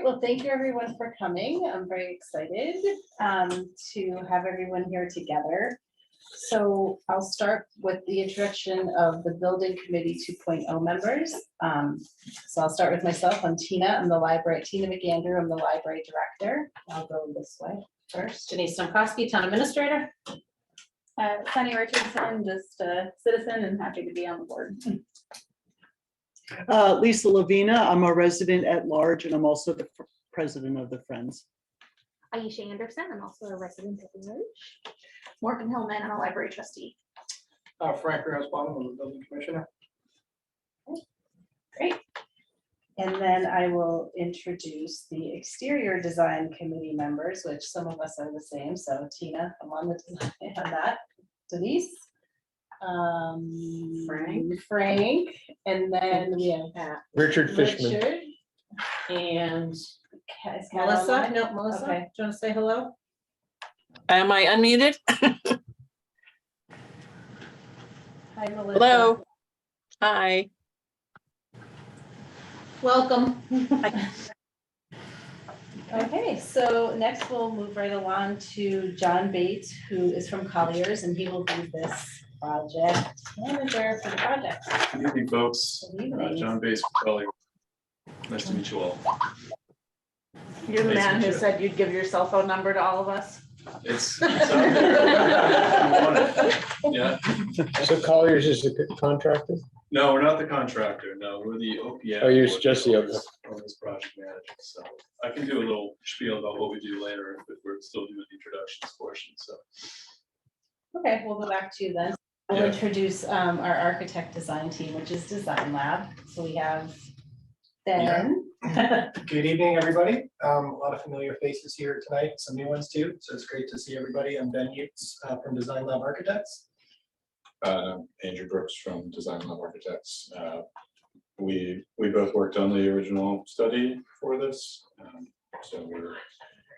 right, well, thank you everyone for coming. I'm very excited to have everyone here together. So I'll start with the introduction of the Building Committee 2.0 members. So I'll start with myself. I'm Tina. I'm the library, Tina McAndrew. I'm the library director. I'll go this way first. Denise Domkowski, town administrator. Sunny Richardson, just a citizen and happy to be on the board. Lisa Lavina, I'm a resident at large and I'm also the president of the Friends. Aisha Anderson, I'm also a resident of the village. Morgan Hillman, I'm a library trustee. Frank Rosbottom, I'm the building commissioner. Great. And then I will introduce the exterior design committee members, which some of us are the same. So Tina, I'm on the design on that. Denise. Frank, and then we have Richard Fishman. Richard. And Is Kat Melissa, online? no, Melissa, Okay. do you want to say hello? Am I unmuted? Hi, Melissa. Hello. Hi. Welcome. Okay, so next we'll move right along to John Bates, who is from Colliers, and he will be this project manager for the project. Good evening, folks. Good evening. John Bass, Colliers. Nice to meet you all. You're the Nice to man meet who you. said you'd give your cell phone number to all of us. It's out there. You want it. Yeah. So Colliers is the contractor? No, we're not the contractor. No, we're the OPM. Oh, you're just the on this project manager. So I can do a little spiel about what we do later, but we're still doing the introductions portion. So Okay, we'll go back to you then. We'll Yeah. introduce our architect design team, which is designLAB. So we have Ben. Good evening, everybody. A lot of familiar faces here tonight, some new ones too, so it's great to see everybody. I'm Ben Youtz from designLAB Architects. I'm Andrew Brookes from designLAB Architects. We both worked on the original study for this, so we're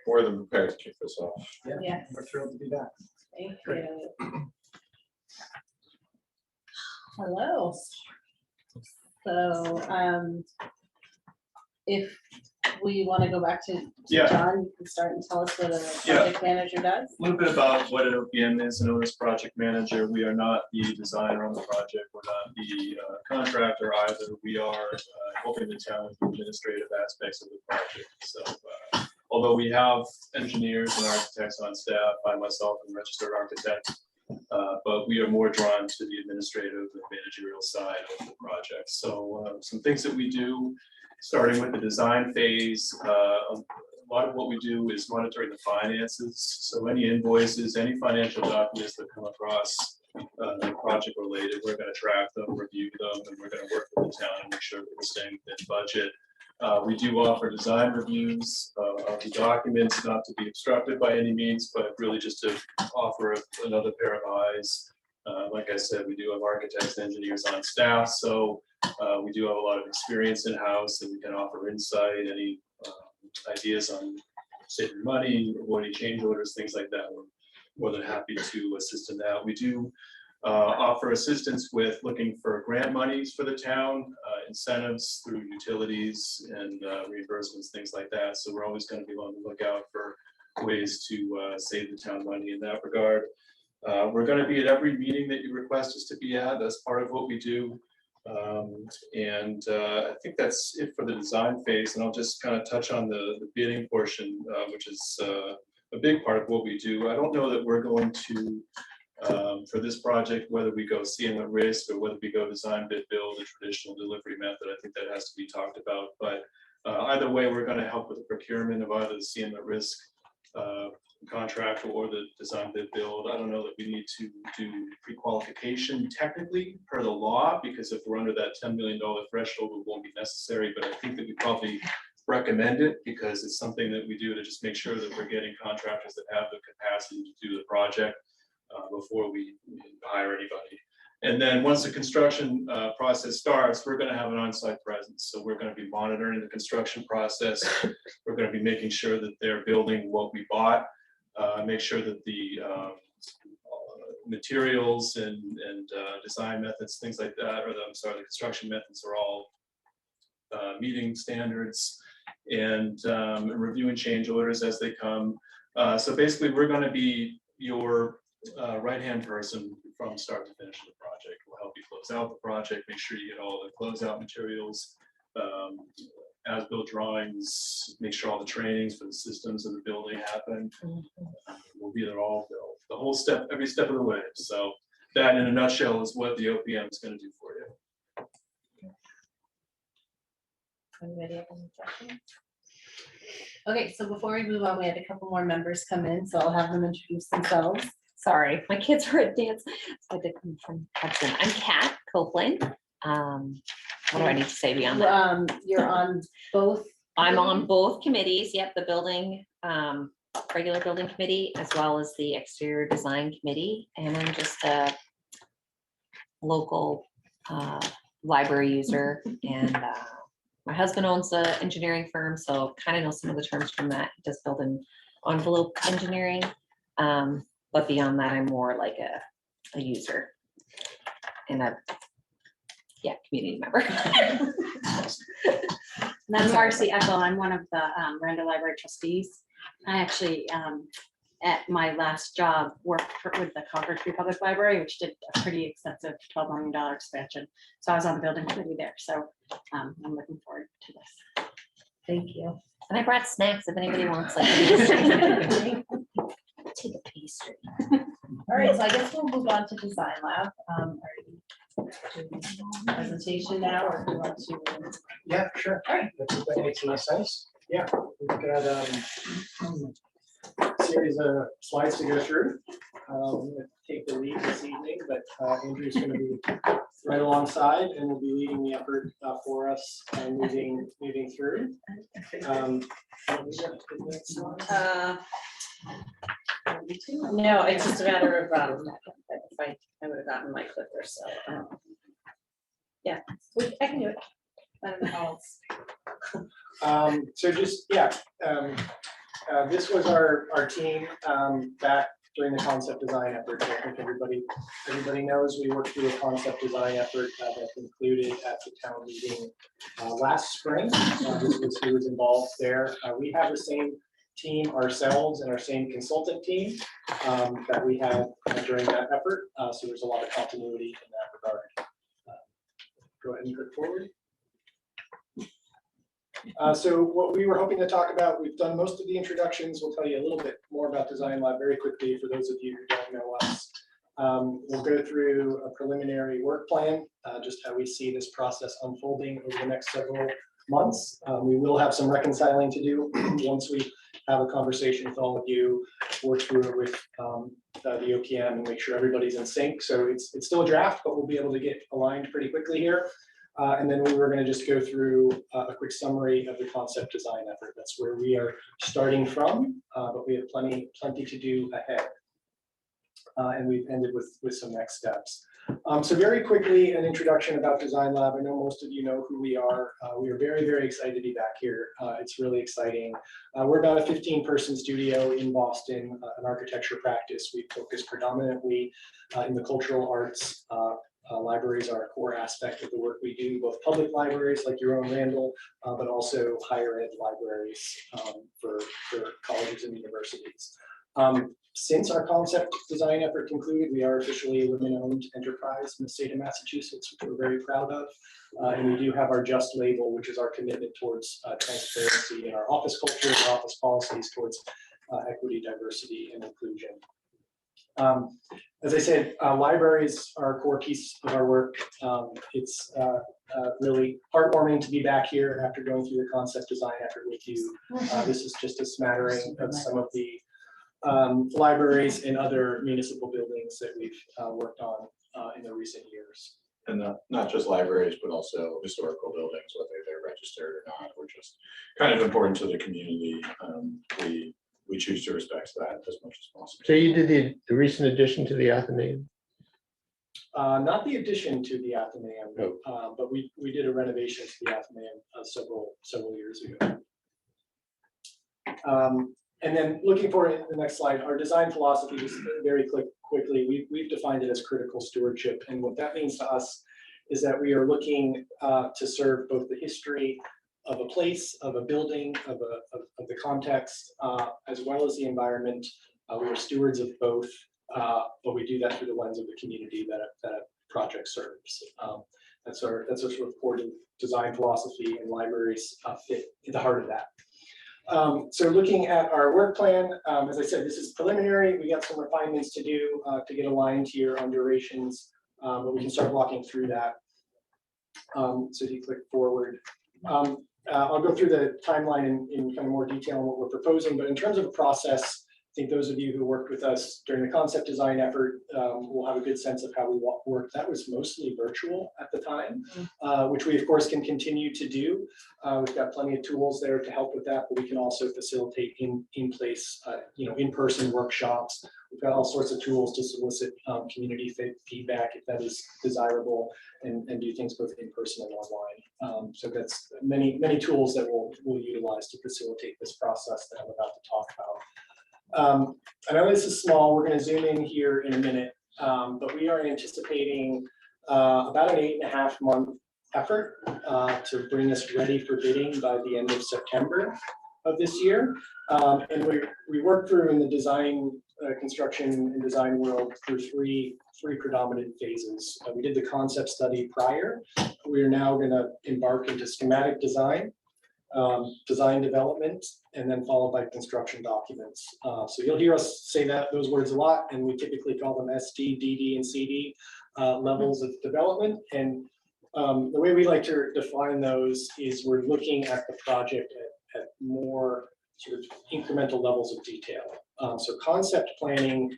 more than prepared to kick this off. Yeah, Yes. we're thrilled to be back. Thank you. Hello. So if we want to go back to Yeah. John, you can start and tell us what a Yeah. project manager does. a little bit about what an OPM is, an owner's project manager. We are not the designer on the project. We're not the contractor either. We are helping the town with the administrative aspects of the project. So although we have engineers and architects on staff, I myself am a registered architect, but we are more drawn to the administrative and managerial side of the project. So some things that we do, starting with the design phase, a lot of what we do is monitoring the finances. So any invoices, any financial documents that come across that are project related, we're going to track them, review them, and we're going to work with the town and make sure that we're staying within budget. We do offer design reviews of the documents, not to be obstructed by any means, but really just to offer another pair of eyes. Like I said, we do have architects and engineers on staff, so we do have a lot of experience in-house, and we can offer insight, any ideas on saving money, avoiding change orders, things like that. We're more than happy to assist in that. We do offer assistance with looking for grant monies for the town, incentives through utilities and reimbursements, things like that. So we're always going to be on the lookout for ways to save the town money in that regard. We're going to be at every meeting that you request us to be at. That's part of what we do. I think that's it for the design phase, and I'll just kind of touch on the bidding portion, which is a big part of what we do. I don't know that we're going to, for this project, whether we go CM at risk or whether we go design bid build, a traditional delivery method. I think that has to be talked about, but either way, we're going to help with the procurement of either the CM at risk contract or the design bid build. I don't know that we need to do pre-qualification technically per the law, because if we're under that $10 million threshold, it won't be necessary, but I think that we probably recommend it because it's something that we do to just make sure that we're getting contractors that have the capacity to do the project before we hire anybody. And then once the construction process starts, we're going to have an on-site presence. So we're going to be monitoring the construction process. We're going to be making sure that they're building what we bought. Make sure that the materials and design methods, things like that, or the construction methods are all meeting standards. and reviewing change orders as they come. So basically, we're going to be your right-hand person from start to finish of the project. We'll help you close out the project, make sure you get all the closeout materials, as-built drawings, make sure all the trainings for the systems of the building happen. We'll be there all the whole step, every step of the way. So that, in a nutshell, is what the OPM is going to do for you. Anybody have any questions? Okay, so before we move on, we had a couple more members come in, so I'll have them introduce themselves. Sorry, my kids were at dance, so I did come from Hudson. I'm Kat Copeland. What do I need to say beyond that? You're on both. I'm on both committees. Yep, the building, regular building committee, as well as the exterior design committee. And I'm just a local library user. And my husband owns an engineering firm, so kind of know some of the terms from that. He does building envelope engineering. But beyond that, I'm more like a user and a community member. And I'm Marcy Ethel. I'm one of the Randall Library trustees. I actually, at my last job, worked with the Concord Free Public Library, which did a pretty extensive $12 million expansion. So I was on the building committee there. So I'm looking forward to this. Thank you. And I brought snacks if anybody wants like take a pastry. All right, so I guess we'll move on to designLAB. Presentation now, or do you want to? Yeah, sure. All right. If that makes any sense. Yeah, we've got a series of slides to go through. I'm gonna take the lead this evening, but Andrew's going to be right alongside and will be leading the effort for us and moving through. No, it's just a matter of, if I would have gotten my clicker, so. Yeah, I can do it. Better than alls. So just, this was our team back during the concept design effort. So I think everybody knows we worked through a concept design effort that concluded at the town meeting last spring. This was who was involved there. We have the same team ourselves and our same consultant team that we had during that effort. So there's a lot of continuity in that regard. Go ahead and click forward. So what we were hoping to talk about, we've done most of the introductions. We'll tell you a little bit more about designLAB very quickly for those of you who don't know us. We'll go through a preliminary work plan, just how we see this process unfolding over the next several months. We will have some reconciling to do once we have a conversation with all of you, work through it with the OPM and make sure everybody's in sync. So it's still a draft, but we'll be able to get aligned pretty quickly here. And then we were going to just go through a quick summary of the concept design effort. That's where we are starting from, but we have plenty to do ahead. And we've ended with some next steps. So very quickly, an introduction about designLAB. I know most of you know who we are. We are very, very excited to be back here. It's really exciting. We're about a 15-person studio in Boston, an architecture practice. We focus predominantly in the cultural arts. Libraries are a core aspect of the work we do, both public libraries like your own Randall, but also higher ed libraries for colleges and universities. Since our concept design effort concluded, we are officially a women-owned enterprise in the state of Massachusetts, which we're very proud of. And we do have our JUST label, which is our commitment towards transparency in our office culture and office policies towards equity, diversity, and inclusion. As I said, libraries are a core piece of our work. It's really heartwarming to be back here after going through the concept design effort with you. This is just a smattering of some of the libraries and other municipal buildings that we've worked on in the recent years. And not just libraries, but also historical buildings, whether they're registered or not, or just kind of important to the community. We choose to respect that as much as possible. So you did the recent addition to the Athenaeum? Not the addition to the Athenaeum, Oh. but we did a renovation to the Athenaeum several years ago. And then looking forward to the next slide, our design philosophy, just very quickly, we've defined it as critical stewardship. And what that means to us is that we are looking to serve both the history of a place, of a building, of the context, as well as the environment. We are stewards of both, but we do that through the lens of the community that a project serves. That's our sort of core design philosophy, and libraries fit at the heart of that. So looking at our work plan, as I said, this is preliminary. We got some refinements to do to get aligned here on durations, but we can start walking through that. So if you click forward, I'll go through the timeline in kind of more detail on what we're proposing, but in terms of a process, I think those of you who worked with us during the concept design effort will have a good sense of how we work. That was mostly virtual at the time, which we of course can continue to do. We've got plenty of tools there to help with that, but we can also facilitate in place, in-person workshops. We've got all sorts of tools to solicit community feedback if that is desirable, and do things both in person and online. So that's many tools that we'll utilize to facilitate this process that I'm about to talk about. I know this is small. We're going to zoom in here in a minute, but we are anticipating about an 8.5 month effort to bring us ready for bidding by the end of September of this year. And we worked through in the design, construction and design world through three predominant phases. We did the concept study prior. We are now going to embark into schematic design, design development, and then followed by construction documents. So you'll hear us say those words a lot, and we typically call them SD, DD, and CD levels of development. And the way we like to define those is we're looking at the project at more sort of incremental levels of detail. So concept planning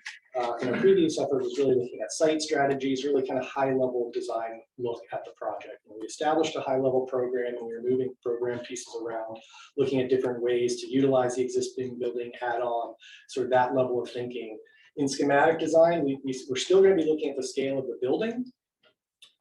in a previous effort was really looking at site strategies, really kind of high level design look at the project. And we established a high level program, and we were moving program pieces around, looking at different ways to utilize the existing building, add on sort of that level of thinking. In schematic design, we're still going to be looking at the scale of the building.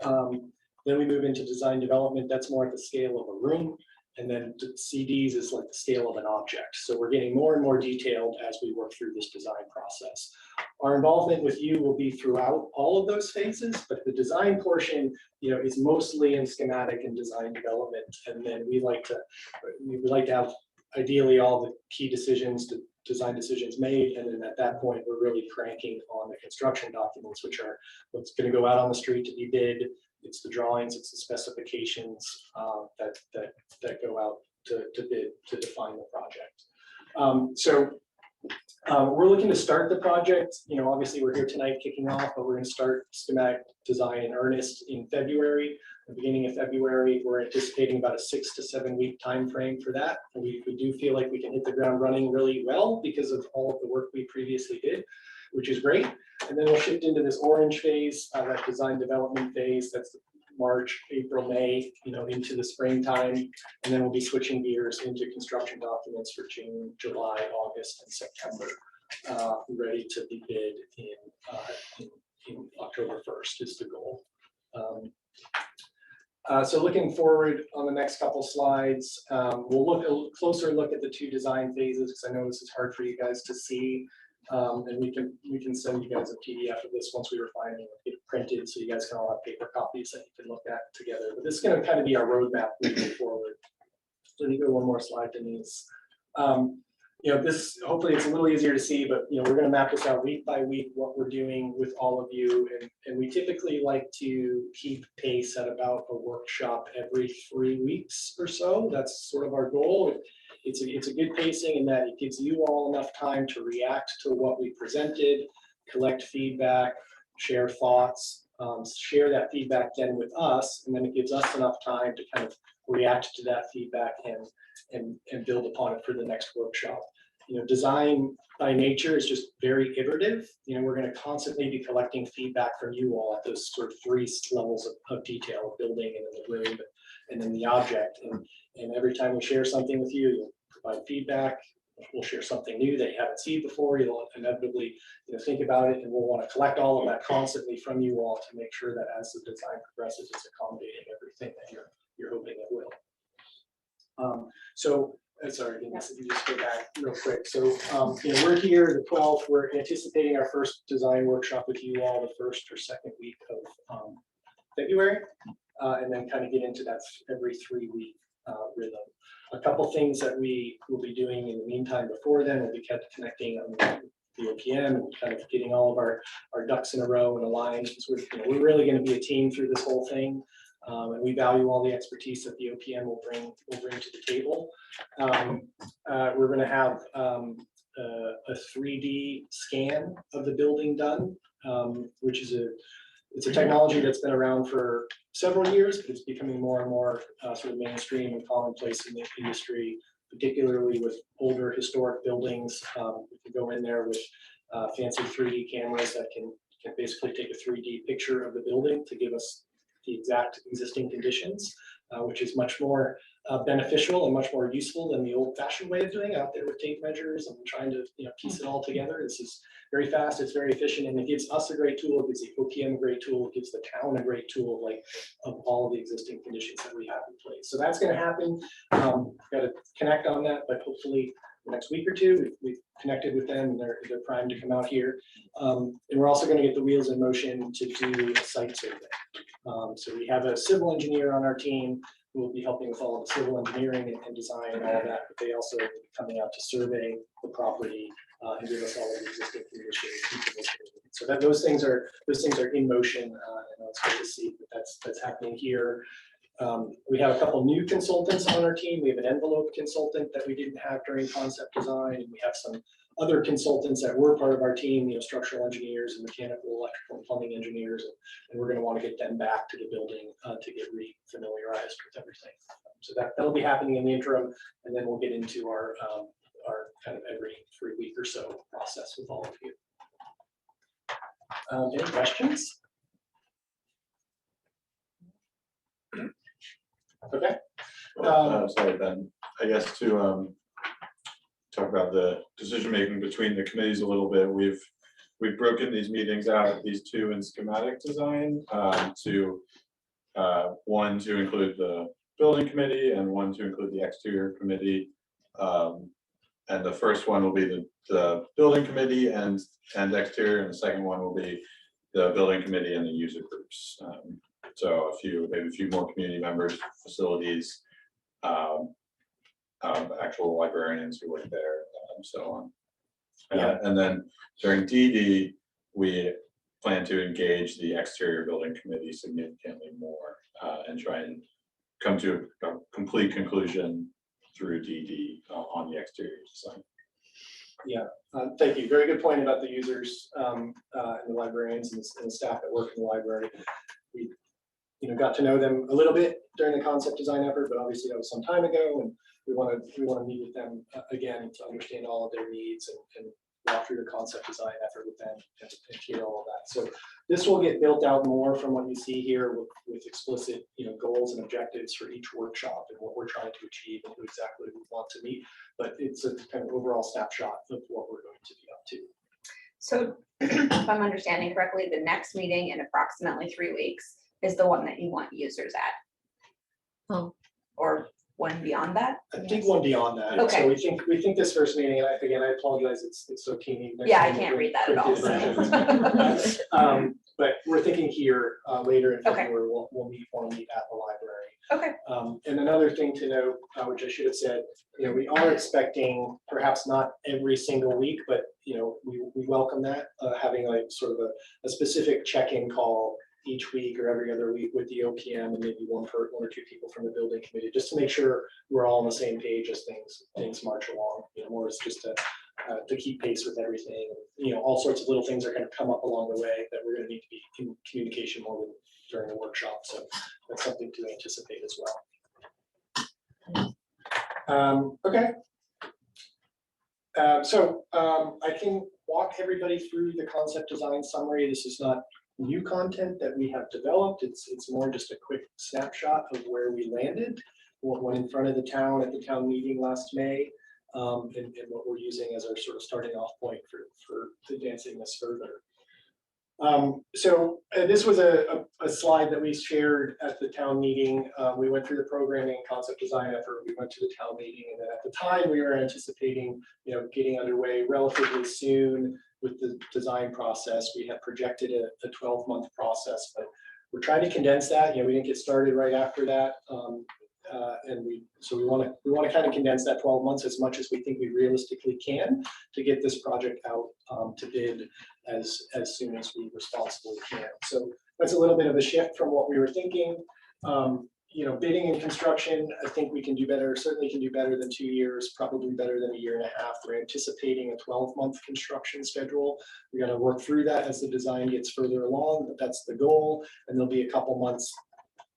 Then we move into design development. That's more at the scale of a room. And then CDs is like the scale of an object. So we're getting more and more detailed as we work through this design process. Our involvement with you will be throughout all of those phases, but the design portion, is mostly in schematic and design development. And then we like to have ideally all the key design decisions made. And then at that point, we're really cranking on the construction documents, which are what's going to go out on the street to be bid. It's the drawings, it's the specifications that go out to bid to define the project. So we're looking to start the project. Obviously we're here tonight kicking off, but we're going to start schematic design in earnest in February. The beginning of February, we're anticipating about a 6 to 7 week time frame for that. And we do feel like we can hit the ground running really well because of all of the work we previously did, which is great. And then we'll shift into this orange phase, that design development phase. That's March, April, May, into the springtime. And then we'll be switching gears into construction documents for June, July, August, and September, ready to be bid in October 1st is the goal. So looking forward on the next couple slides, we'll look a closer look at the two design phases, because I know this is hard for you guys to see. And we can send you guys a PDF of this once we refine it and get it printed, so you guys can all have paper copies that you can look at together. But this is going to kind of be our roadmap moving forward. So you go one more slide, Denise. This hopefully it's a little easier to see, but we're going to map this out week by week what we're doing with all of you, and we typically like to keep pace at about a workshop every 3 weeks or so. That's sort of our goal. It's a good pacing in that it gives you all enough time to react to what we presented, collect feedback, share thoughts, share that feedback then with us, and then it gives us enough time to kind of react to that feedback and build upon it for the next workshop. Design by nature is just very iterative. We're going to constantly be collecting feedback from you all at those sort of 3 levels of detail, of building and in the room and then the object. And every time we share something with you, you'll provide feedback. We'll share something new that you haven't seen before. You'll inevitably think about it, and we'll want to collect all of that constantly from you all to make sure that as the design progresses, it's accommodating everything that you're hoping it will. Sorry, Denise, if you just go back real quick. So, we're here the 12th. We're anticipating our first design workshop with you all the first or second week of February, and then kind of get into that every 3 week rhythm. A couple things that we will be doing in the meantime before then, we'll be kept connecting on the OPM and kind of getting all of our ducks in a row and aligned, because we're really going to be a team through this whole thing. And we value all the expertise that the OPM will bring to the table. We're going to have a 3D scan of the building done, which is it's a technology that's been around for several years, but it's becoming more and more sort of mainstream and commonplace in the industry, particularly with older historic buildings. We can go in there with fancy 3D cameras that can basically take a 3D picture of the building to give us the exact existing conditions, which is much more beneficial and much more useful than the old-fashioned way of doing it out there with tape measures and trying to piece it all together. This is very fast, it's very efficient, and it gives us a great tool, it gives the OPM a great tool, it gives the town a great tool of all of the existing conditions that we have in place. So that's going to happen. Got to connect on that, but hopefully the next week or two, we've connected with them and they're primed to come out here. And we're also going to get the wheels in motion to do a site survey. So we have a civil engineer on our team who will be helping with all of the civil engineering and design and all of that, but they also will be coming out to survey the property and give us all of the existing conditions. So that those things are in motion, and it's good to see that that's happening here. We have a couple new consultants on our team. We have an envelope consultant that we didn't have during concept design, and we have some other consultants that were part of our team, structural engineers and mechanical, electrical, and plumbing engineers, and we're going to want to get them back to the building to get re-familiarized with everything. So that'll be happening in the interim, and then we'll get into our kind of every 3 week or so process with all of you. Any questions? Okay. Sorry, Ben, I guess to talk about the decision-making between the committees a little bit, we've broken these meetings out, these two in schematic design, to one to include the building committee and one to include the exterior committee. And the first one will be the building committee and exterior, and the second one will be the building committee and the user groups. So maybe a few more community members, facilities, actual librarians who work there, and so on. And then during DD, we plan to engage the exterior building committee significantly more and try and come to a complete conclusion through DD on the exterior design. Yeah, thank you. Very good point about the users and the librarians and the staff that work in the library. We got to know them a little bit during the concept design effort, but obviously that was some time ago, and we want to meet with them again to understand all of their needs and walk through the concept design effort with them and hear all of that. So this will get built out more from what you see here with explicit goals and objectives for each workshop and what we're trying to achieve and who exactly we want to meet. But it's a kind of overall snapshot of what we're going to be up to. So if I'm understanding correctly, the next meeting in approximately 3 weeks is the one that you want users at? Oh. Or one beyond that? I think one beyond that. Okay. So we think this first meeting, and I apologize, it's so teeny. Yeah, I can't read that at all. But we're thinking here later in Okay. February, we'll meet at the library. Okay. And another thing to note, which I should have said, we are expecting perhaps not every single week, but we welcome that, having like sort of a specific check-in call each week or every other week with the OPM and maybe one or two people from the building committee, just to make sure we're all on the same page as things march along. More is just to keep pace with everything. All sorts of little things are going to come up along the way that we're going to need to be in communication more with during the workshop. So that's something to anticipate as well. Okay. So I can walk everybody through the concept design summary. This is not new content that we have developed. It's more just a quick snapshot of where we landed, what went in front of the town at the town meeting last May, and what we're using as our sort of starting off point for advancing this further. So this was a slide that we shared at the town meeting. We went through the programming concept design effort. We went to the town meeting, and then at the time we were anticipating, getting underway relatively soon with the design process. We had projected a 12-month process, but we're trying to condense that. We didn't get started right after that. So we want to kind of condense that 12 months as much as we think we realistically can to get this project out to bid as soon as we responsibly can. So that's a little bit of a shift from what we were thinking. Bidding and construction, I think we can do better, certainly can do better than 2 years, probably better than 1.5 years. We're anticipating a 12-month construction schedule. We got to work through that as the design gets further along, but that's the goal. And there'll be a couple months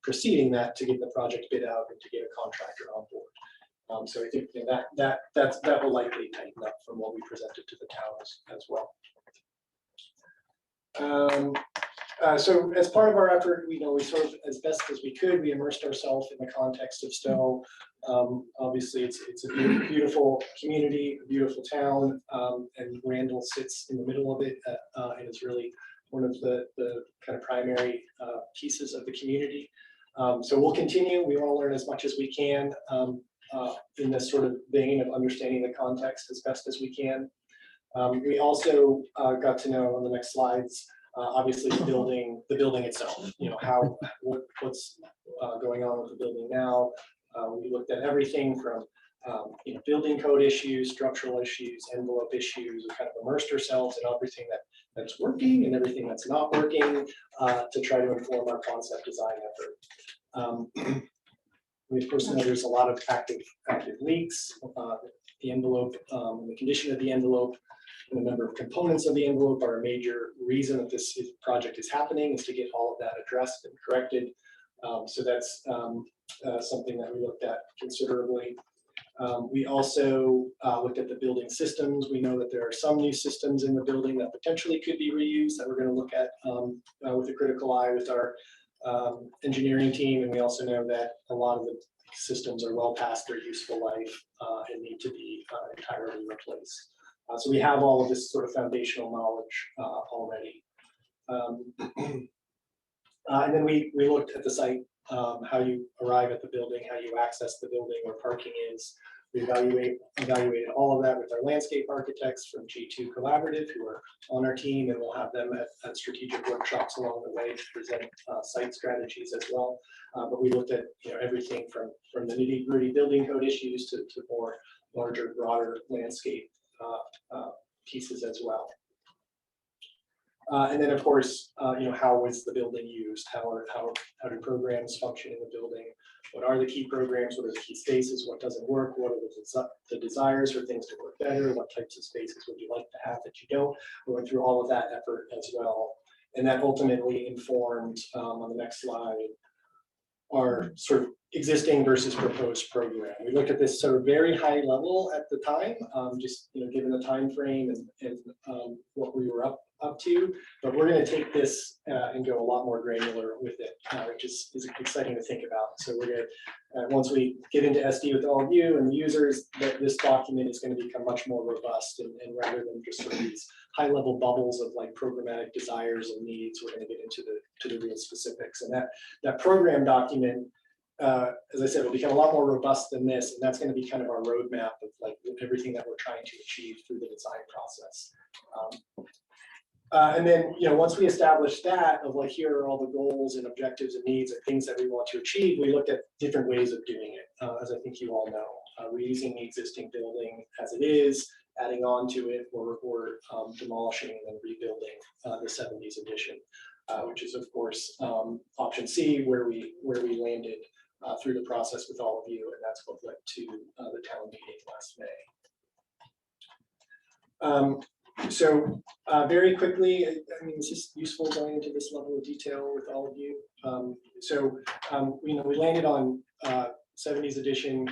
preceding that to get the project bid out and to get a contractor on board. So I think that will likely tighten up from what we presented to the towns as well. So as part of our effort, we sort of, as best as we could, we immersed ourselves in the context of Stowe. Obviously, it's a beautiful community, a beautiful town, and Randall sits in the middle of it and is really one of the kind of primary pieces of the community. So we'll continue. We want to learn as much as we can in this sort of vein of understanding the context as best as we can. We also got to know on the next slides, obviously the building itself, what's going on with the building now. We looked at everything from building code issues, structural issues, envelope issues. We kind of immersed ourselves in everything that's working and everything that's not working to try to inform our concept design effort. We of course know there's a lot of active leaks. The envelope, the condition of the envelope, and the number of components of the envelope are a major reason that this project is happening, is to get all of that addressed and corrected. So that's something that we looked at considerably. We also looked at the building systems. We know that there are some new systems in the building that potentially could be reused that we're going to look at with a critical eye with our engineering team. And we also know that a lot of the systems are well past their useful life and need to be entirely replaced. So we have all of this sort of foundational knowledge already. And then we looked at the site, how you arrive at the building, how you access the building, where parking is. We evaluated all of that with our landscape architects from G2 Collaborative, who are on our team, and we'll have them at strategic workshops along the way to present site strategies as well. But we looked at everything from the nitty-gritty building code issues to more larger, broader landscape pieces as well. And then of course, how was the building used? How do programs function in the building? What are the key programs? What are the key spaces? What doesn't work? What are the desires for things to work better? What types of spaces would you like to have that you don't? We went through all of that effort as well. And that ultimately informed, on the next slide, our sort of existing versus proposed program. We looked at this sort of very high level at the time, just given the time frame and what we were up to, but we're going to take this and go a lot more granular with it, which is exciting to think about. So we're going to, once we get into SD with all of you and the users, this document is going to become much more robust, and rather than just sort of these high level bubbles of like programmatic desires and needs, we're going to get into the real specifics. And that program document, as I said, will become a lot more robust than this, and that's going to be kind of our roadmap of like everything that we're trying to achieve through the design process. And then, once we establish that of like, here are all the goals and objectives and needs and things that we want to achieve, we looked at different ways of doing it, as I think you all know. Reusing the existing building as it is, adding on to it, or demolishing and then rebuilding the 70s edition, which is of course option C, where we landed through the process with all of you, and that's what led to the town meeting last May. So very quickly, I mean, it's just useful going into this level of detail with all of you. We landed on 70s edition.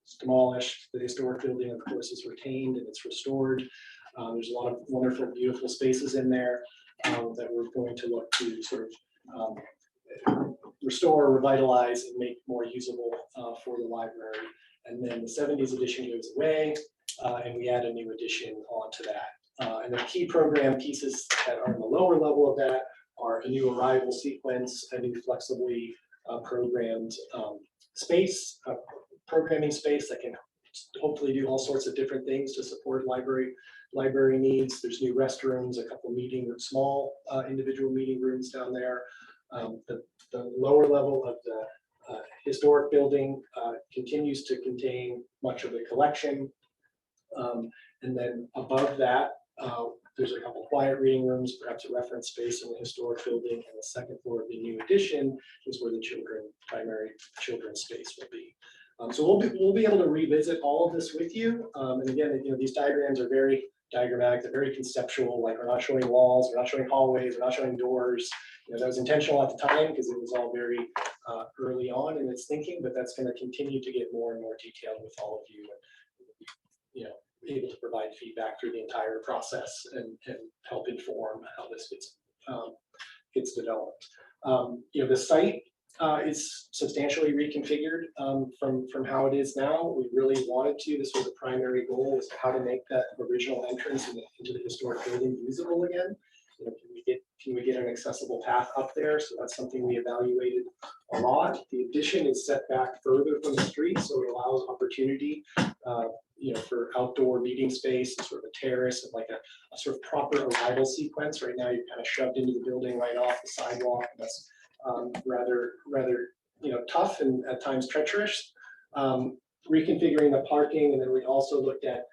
It's demolished. The historic building, of course, is retained and it's restored. There's a lot of wonderful, beautiful spaces in there that we're going to look to sort of restore, revitalize, and make more usable for the library. And then the 70s edition goes away, and we add a new edition onto that. And the key program pieces that are in the lower level of that are a new arrival sequence, a new flexibly programmed space, programming space that can hopefully do all sorts of different things to support library needs. There's new restrooms, a couple small individual meeting rooms down there. The lower level of historic building continues to contain much of the collection. And then above that, there's a couple quiet reading rooms, perhaps a reference space in the historic building, and the second floor of the new addition is where the primary children's space will be. So we'll be able to revisit all of this with you. And again, these diagrams are very diagrammatic, they're very conceptual, like we're not showing walls, we're not showing hallways, we're not showing doors. That was intentional at the time because it was all very early on in its thinking, but that's going to continue to get more and more detailed with all of you. And, able to provide feedback through the entire process and help inform how this gets developed. The site is substantially reconfigured from how it is now. We really wanted to. This was a primary goal, was how to make that original entrance into the historic building usable again. Can we get an accessible path up there? So that's something we evaluated a lot. The addition is set back further from the street, so it allows opportunity for outdoor meeting space, and sort of a terrace and like a sort of proper arrival sequence. Right now, you're kind of shoved into the building right off the sidewalk. And that's rather tough and at times treacherous. Reconfiguring the parking, and then we also looked at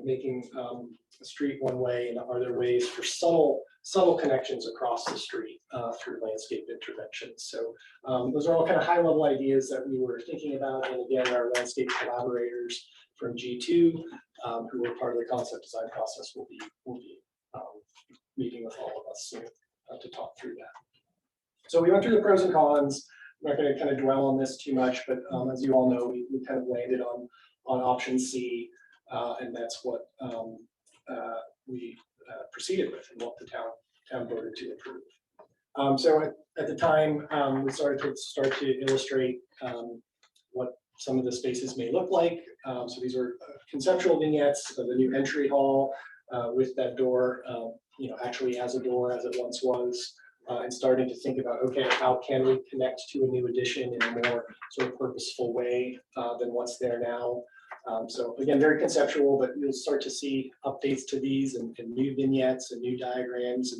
making the street one way, and are there ways for subtle connections across the street through landscape interventions. So those are all kind of high level ideas that we were thinking about. And again, our landscape collaborators from G2, who were part of the concept design process, will be meeting with all of us soon to talk through that. So we went through the pros and cons. I'm not going to kind of dwell on this too much, but as you all know, we kind of landed on option C, and that's what we proceeded with and what the town voted to approve. So at the time, we started to illustrate what some of the spaces may look like. So these are conceptual vignettes of the new entry hall with that door, actually as a door as it once was, and starting to think about, okay, how can we connect to a new addition in a more sort of purposeful way than what's there now. So again, very conceptual, but you'll start to see updates to these and new vignettes and new diagrams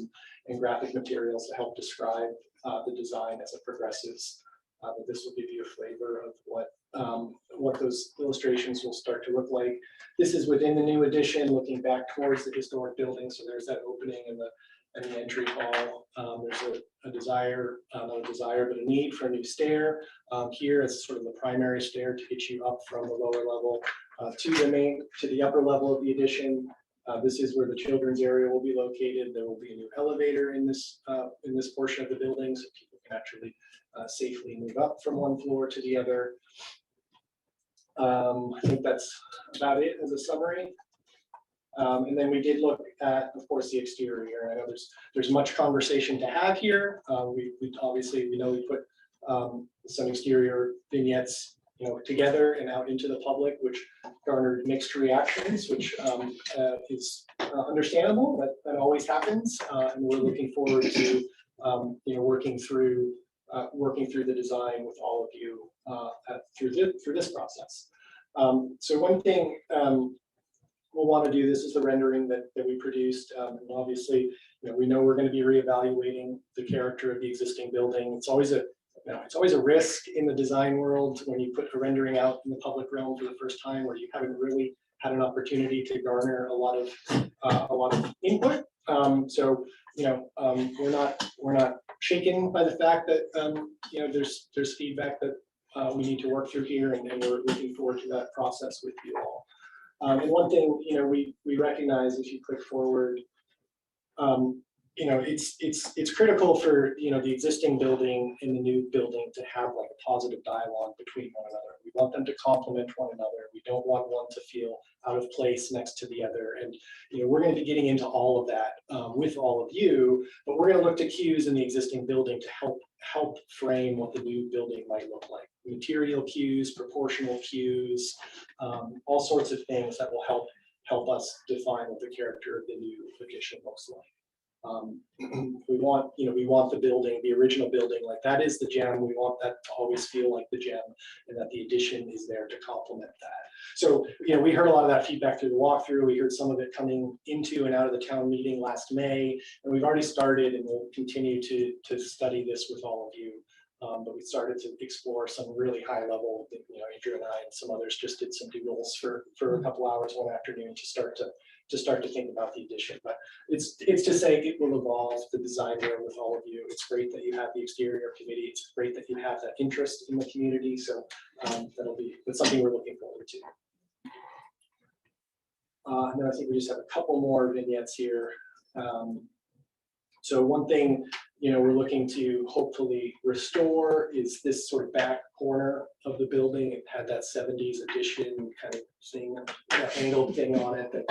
and graphic materials to help describe the design as it progresses. But this will give you a flavor of what those illustrations will start to look like. This is within the new addition, looking back towards the historic building. So there's that opening in the entry hall. There's a desire, not a desire, but a need for a new stair. Here is sort of the primary stair to get you up from the lower level to the upper level of the addition. This is where the children's area will be located. There will be a new elevator in this portion of the building, so people can actually safely move up from one floor to the other. I think that's about it as a summary. And then we did look at, of course, the exterior. I know there's much conversation to have here. We obviously, we know we put some exterior vignettes together and out into the public, which garnered mixed reactions, which is understandable. That always happens, and we're looking forward to working through the design with all of you through this process. So one thing we'll want to do, this is the rendering that we produced, and obviously, we know we're going to be reevaluating the character of the existing building. It's always a risk in the design world when you put a rendering out in the public realm for the first time, where you haven't really had an opportunity to garner a lot of input. So we're not shaken by the fact that there's feedback that we need to work through here, and we're looking forward to that process with you all. And one thing we recognize, if you click forward, it's critical for the existing building and the new building to have like a positive dialogue between one another. We want them to complement one another. We don't want one to feel out of place next to the other. And we're going to be getting into all of that with all of you, but we're going to look to cues in the existing building to help frame what the new building might look like. Material cues, proportional cues, all sorts of things that will help us define what the character of the new addition looks like. We want the building, the original building, like that is the gem. We want that to always feel like the gem, and that the addition is there to complement that. So, we heard a lot of that feedback through the walkthrough. We heard some of it coming into and out of the town meeting last May, and we've already started, and we'll continue to study this with all of you But we started to explore some really high level, Andrew and I and some others just did some doodles for a couple hours one afternoon to start to think about the addition. But it's to say it will evolve the design there with all of you. It's great that you have the exterior committee. It's great that you have that interest in the community. So that's something we're looking forward to. And then I think we just have a couple more vignettes here. So one thing, we're looking to hopefully restore is this sort of back corner of the building. It had that 70s addition kind of thing, angled thing on it that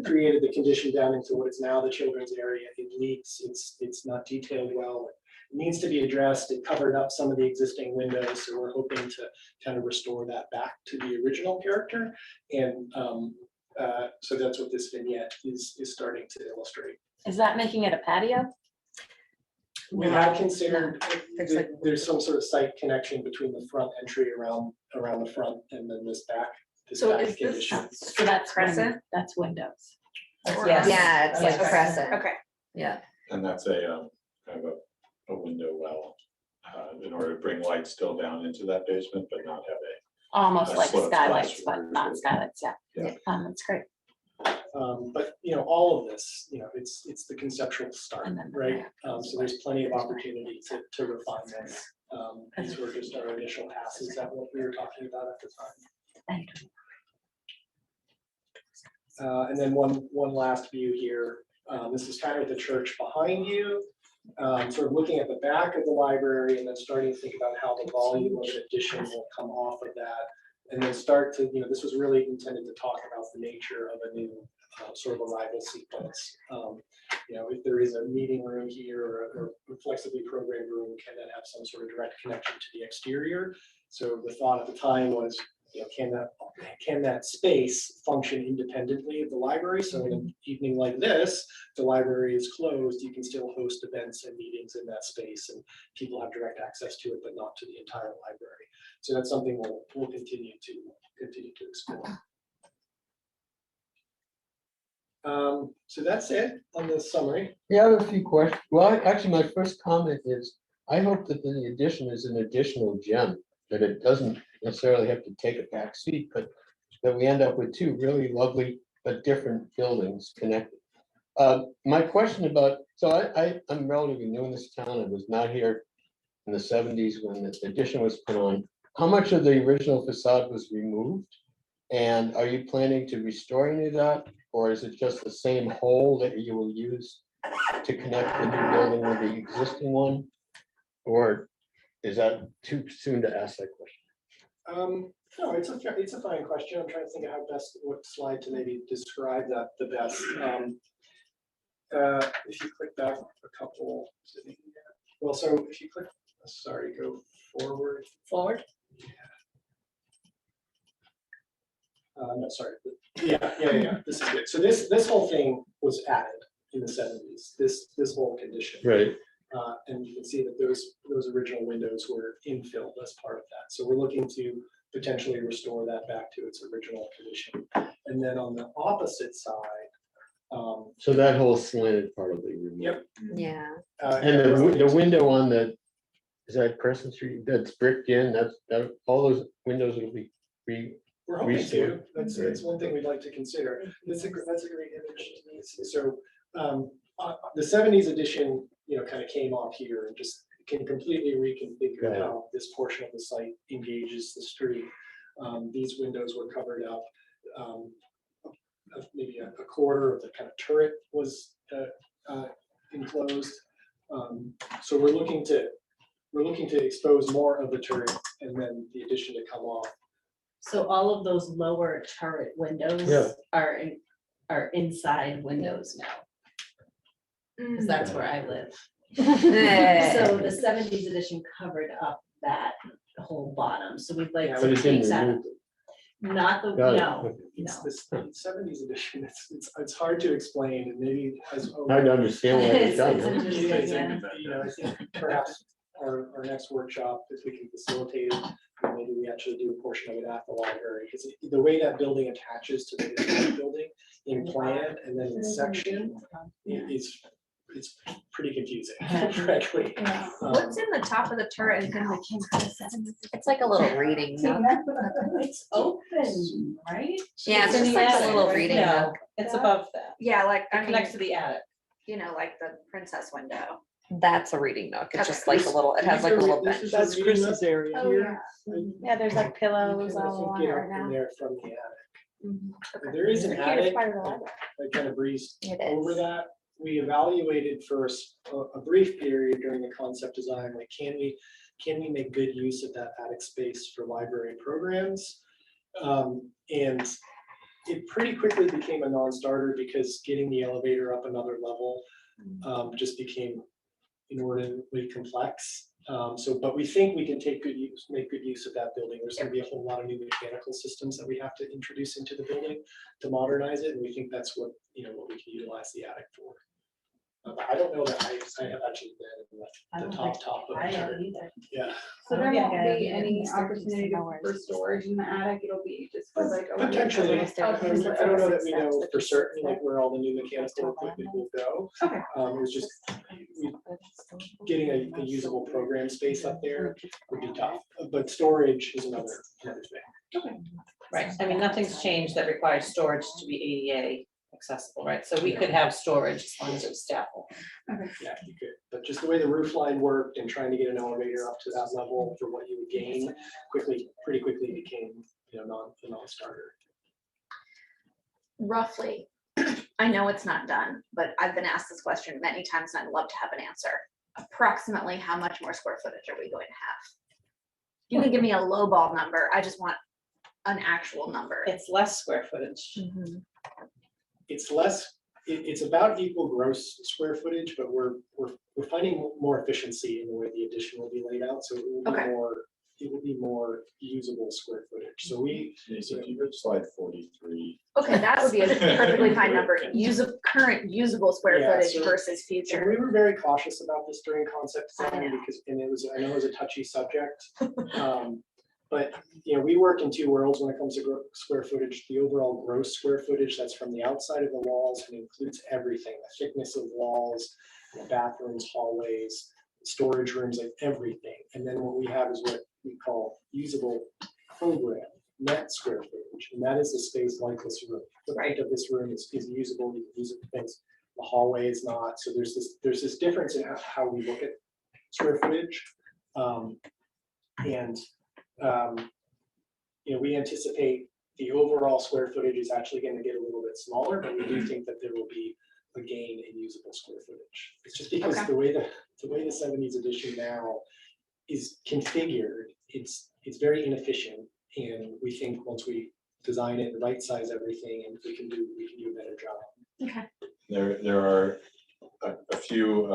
created the condition down into what is now the children's area. It leaks, it's not detailed well. It needs to be addressed. It covered up some of the existing windows. So we're hoping to kind of restore that back to the original character. And so that's what this vignette is starting to illustrate. Is that making it a patio? We have considered, There's there's some sort of site connection between the front entry around the front and then this back. So back is this- condition. So that's Crescent? That's windows. Yes. Yeah, it's like Yes. crescent. Okay. Yeah. And that's a kind of a window well, in order to bring light still down into that basement, but not have Almost like Slopes skylights, glass but roof. not skylights, yeah. Yeah. That's great. But all of this, it's the conceptual start, And then the right? back. So there's plenty of opportunity to refine this. These were just our initial passes at what we were talking about at the time. Thank you. And then one last view here. This is kind of the church behind you. Sort of looking at the back of the library and then starting to think about how the volume of an addition will come off of that. And then start to, this was really intended to talk about the nature of a new sort of arrival sequence. If there is a meeting room here or a flexibly programmed room, can that have some sort of direct connection to the exterior? So the thought at the time was, can that space function independently of the library? So in an evening like this, the library is closed, you can still host events and meetings in that space and people have direct access to it, but not to the entire library. So that's something we'll continue to explore. So that's it on the summary. Yeah, I have a few questions. Well, actually, my first comment is, I hope that the addition is an additional gem, that it doesn't necessarily have to take a back seat, but that we end up with two really lovely but different buildings connected. My question about, so I'm relatively new in this town. I was not here in the 70s when the addition was put on. How much of the original facade was removed? And are you planning to restore any of that? Or is it just the same hole that you will use to connect the new building with the existing one? Or is that too soon to ask that question? No, it's a fine question. I'm trying to think of what slide to maybe describe that the best. If you click back a couple, well, so if you click, sorry, go forward. Forward? No, sorry. Yeah. This is good. So this whole thing was added in the 70s. This whole condition. Right. And you can see that those original windows were infilled as part of that. So we're looking to potentially restore that back to its original condition. And then on the opposite side. So that whole slanted part will be removed. Yep. Yeah. And the window on is that Crescent Street, that's bricked in, that all those windows will be We're hoping to. restored. That's one thing we'd like to consider. That's a great image. So the 70s edition, kind of came off here and just can completely reconfigure Right. how this portion of the site engages the street. These windows were covered up. Maybe a quarter of the kind of turret was enclosed. So we're looking to expose more of the turret and then the addition to come off. So all of those lower turret windows Yeah. are inside windows now, because that's where I live. Yeah. So the 70s edition covered up that whole bottom, so we'd like Yeah, But to it take didn't that, remove it. not the, Got it. no, It's no. this 70s edition. It's hard to explain and maybe as. Hard to understand what it's done. It's huh? interesting, yeah. I think perhaps our next workshop, if we can facilitate it, maybe we actually do a portion of it at the library, because the way that building attaches to the historic building in plan and then in section is pretty confusing, frankly. What's in the top of the turret? It's like a little reading nook. It's open, right? Yeah, it's just like a little reading nook. It's above that. Yeah, like, I It mean, connects to the attic. you know, like the princess window. That's a reading nook. It's Okay. just like a little, it has like a little This bench. is That's reading Chris's nook area. Oh, yeah. Yeah, there's like You pillows can, I all think, along get it up right in now. there from the attic. Okay. There is an It's the cutest attic, part of the library. I kind of breezed It over is. that. We evaluated for a brief period during the concept design, like, can we make good use of that attic space for library programs? And it pretty quickly became a non-starter because getting the elevator up another level just became inordinately complex. But we think we can make good use of that building. There's gonna be a whole lot of new mechanical systems that we have to introduce into the building to modernize it, and we think that's what we can utilize the attic for. But I don't know that I have actually been in the top of the turret. Yeah. So there Yeah. won't be any It's like opportunity somewhere. for storage in the attic, it'll be just for like. a little- Potentially, Okay. I don't know that we know for certain, like, where all the new mechanical equipment will go. Okay. It was just getting a usable program space up there would be tough, but storage is another thing. Right, I mean, nothing's changed that requires storage to be ADA accessible, right? So we could have storage as long as it's staffable. Yeah, you could, but just the way the roof line worked and trying to get an elevator up to that level for what you would gain pretty quickly became, a non-starter. Roughly, I know it's not done, but I've been asked this question many times and I'd love to have an answer. Approximately how much more square footage are we going to have? You can give me a lowball number. I just want an actual number. It's less square footage. It's it's about equal gross square footage, but we're finding more efficiency in the way the addition will be laid out, so it will be Okay. more usable square footage. So So if you go to slide 43. Okay, that would be a perfectly fine number. Current usable square Yeah, footage so- versus and future. we were very cautious about this during concept I design know. because, I know it was a touchy subject. But, we work in two worlds when it comes to square footage. The overall gross square footage that's from the outside of the walls and includes everything, the thickness of walls, bathrooms, hallways, storage rooms, like everything. And then what we have is what we call usable program, net square footage. And that is the space like this room. The right of this room is usable, you can use it for things. The hallway is not. So there's this difference in how we look at square footage. We anticipate the overall square footage is actually going to get a little bit smaller, but we do think that there will be a gain in usable square footage. It's just because Okay. the way the 70s edition now is configured, it's very inefficient, and we think once we design it, right size everything, and we can do a better job. There are a few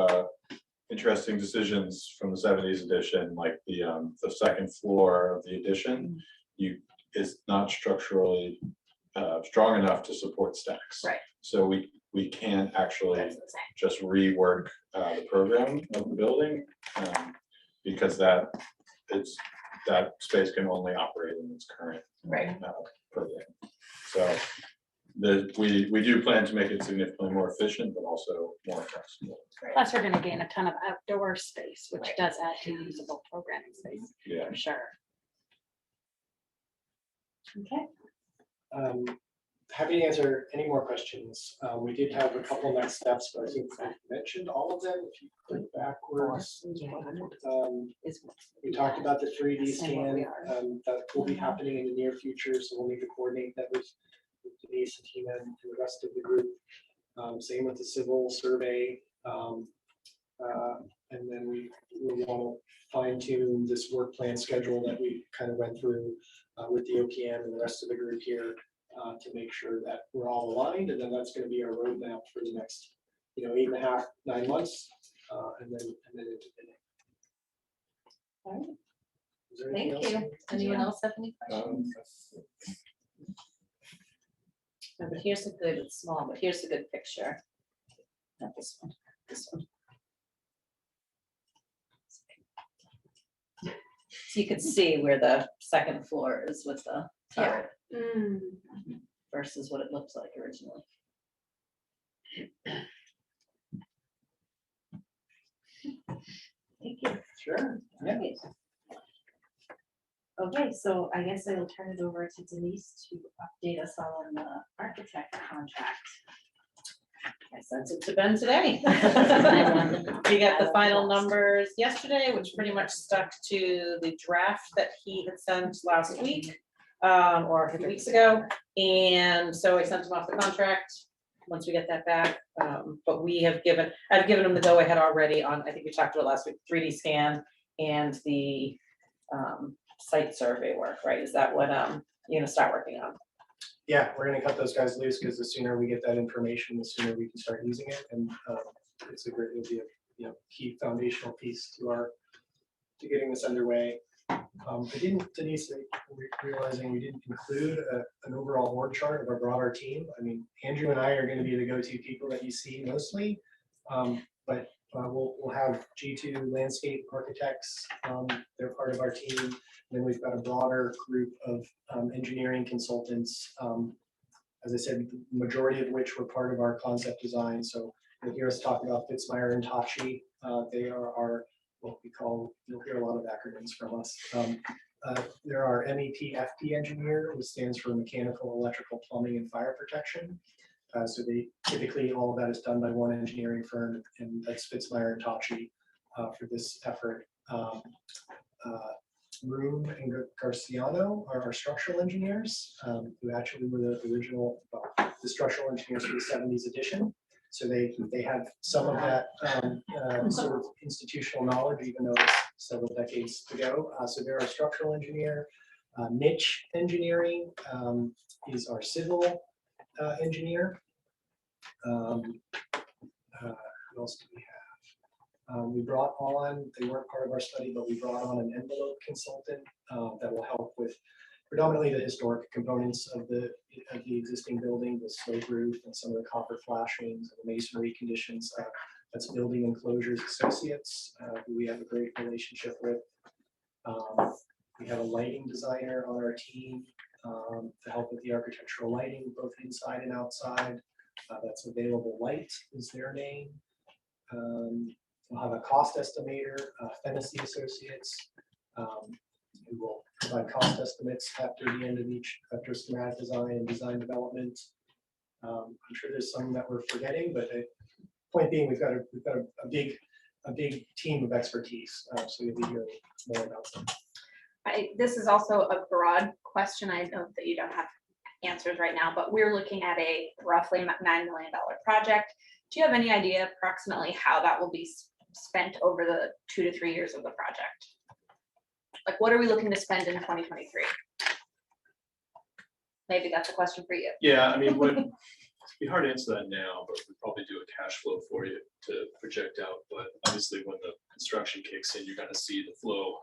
interesting decisions from the 70s edition, like the second floor of the addition. Is not structurally strong enough to support stacks. Right. So we can't actually That's insane. just rework the program of the building because that space can only operate in its current Right. program. So we do plan to make it significantly more efficient, but also more flexible. Plus, we're gonna gain a ton of outdoor space, which does add to usable programming space, Yeah. for sure. Okay. Happy to answer any more questions. We did have a couple next steps, but I think I mentioned all of them. If you click backwards. We talked about the 3D scan that will be happening in the near future, so we'll need to coordinate that with Denise and Tina and the rest of the group. Same with the civil survey. And then we want to fine tune this work plan schedule that we kind of went through with the OPM and the rest of the group here to make sure that we're all aligned. And then that's going to be our roadmap for the next, 8.5, 9 months, and then into bidding. All right. Is there anything Thank else? you. Anyone else have any questions? No, but here's a good, it's small, but here's a good picture. Not this one, this one. So you can see where the second floor is with the turret versus what it looks like originally. Sure. Yeah. Right. Okay, so I guess I will turn it over to Denise to update us on the architect contract. I sent it to Ben today. We got the final numbers yesterday, which pretty much stuck to the draft that he had sent last week, or a few weeks ago. And so I sent him off the contract, once we get that back. But I've given him the go ahead already on, I think we talked about last week, 3D scan and the site survey work, right? Is that what you're gonna start working on? Yeah, we're gonna cut those guys loose because the sooner we get that information, the sooner we can start using it. And it's a great, it'll be a key foundational piece to getting this underway. I didn't, Denise, realizing we didn't include an overall org chart of our broader team. I mean, Andrew and I are gonna be the go-to people that you see mostly. But we'll have G2 landscape architects, they're part of our team. And then we've got a broader group of engineering consultants, as I said, the majority of which were part of our concept design. So you'll hear us talk about Fitzmyer and Tachi. They are our, what we call, you'll hear a lot of acronyms from us. There are MEP FP engineer, which stands for mechanical, electrical, plumbing, and fire protection. So they typically, all of that is done by one engineering firm, and that's Fitzmyer and Tachi for this effort. Room and Garciano are our structural engineers, who actually were the original, the structural engineers for the 70s edition. So they have some of that sort of institutional knowledge, even though it's several decades ago. So they're our structural engineer. Niche engineering is our civil engineer. Who else do we have? We brought on, they weren't part of our study, but we brought on an envelope consultant that will help with predominantly the historic components of the existing building, the slate roof and some of the copper flashings and the masonry conditions. That's Building Enclosures Associates, who we have a great relationship with. We have a lighting designer on our team to help with the architectural lighting, both inside and outside. That's Available Light is their name. We'll have a cost estimator, Fennessy Associates, who will provide cost estimates after the end of after schematic design and design development. I'm sure there's some that we're forgetting, but the point being, we've got a big team of expertise, so you'll be hearing more about them. This is also a broad question. I know that you don't have answers right now, but we're looking at a roughly $9 million project. Do you have any idea approximately how that will be spent over the 2 to 3 years of the project? Like, what are we looking to spend in 2023? Maybe that's a question for you. Yeah, I mean, it'd be hard to answer that now, but we'd probably do a cash flow for you to project out. But obviously, when the construction kicks in, you're going to see the flow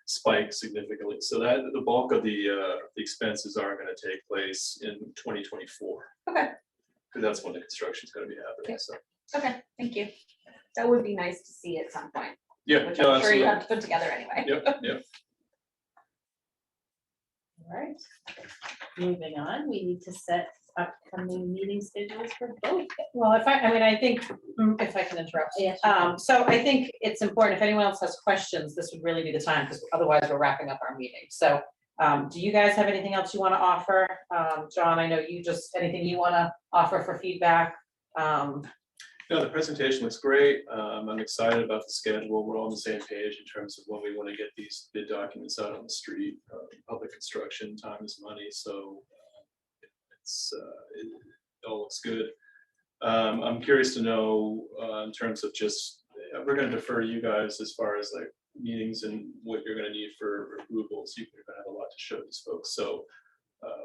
spike significantly. So that the bulk of the expenses are going to take place in 2024. Okay. Because that's when the construction is going to be happening. Yep. So. Okay, thank you. That would be nice to see at some point. Yeah, Which no, I'm sure you absolutely. have to put together anyway. Yep. All right. Moving on, we need to set upcoming meeting schedules for both. Well, I think, if I can interrupt. Yes. So I think it's important, if anyone else has questions, this would really be the time, because otherwise we're wrapping up our meeting. So do you guys have anything else you want to offer? John, I know anything you want to offer for feedback? No, the presentation looks great. I'm excited about the schedule. We're all on the same page in terms of when we want to get these bid documents out on the street. Public construction, time is money, so it all looks good. I'm curious to know in terms of just, we're going to defer you guys as far as like meetings and what you're going to need for approvals. You're going to have a lot to show these folks. So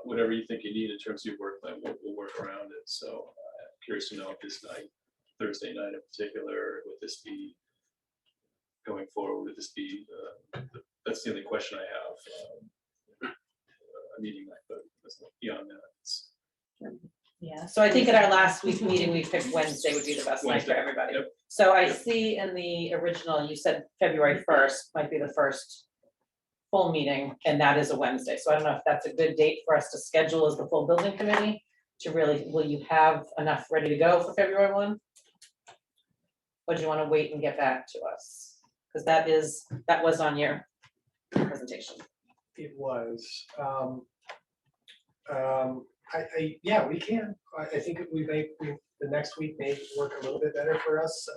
whatever you think you need in terms of your work plan, we'll work around it. So I'm curious to know if this night, Thursday night in particular, would this be going forward? Would this be, that's the only question I have. A meeting night, but beyond that, it's. Yeah, so I think at our last week meeting, we picked Wednesday would be the best night for everybody. Yep. So I see in the original, you said February 1st might be the first full meeting, and that is a Wednesday. So I don't know if that's a good date for us to schedule as the full building committee to really, will you have enough ready to go for February 1? Or do you want to wait and get back to us? Because that was on your presentation. It was. Yeah, we can. I think the next week may work a little bit better for us.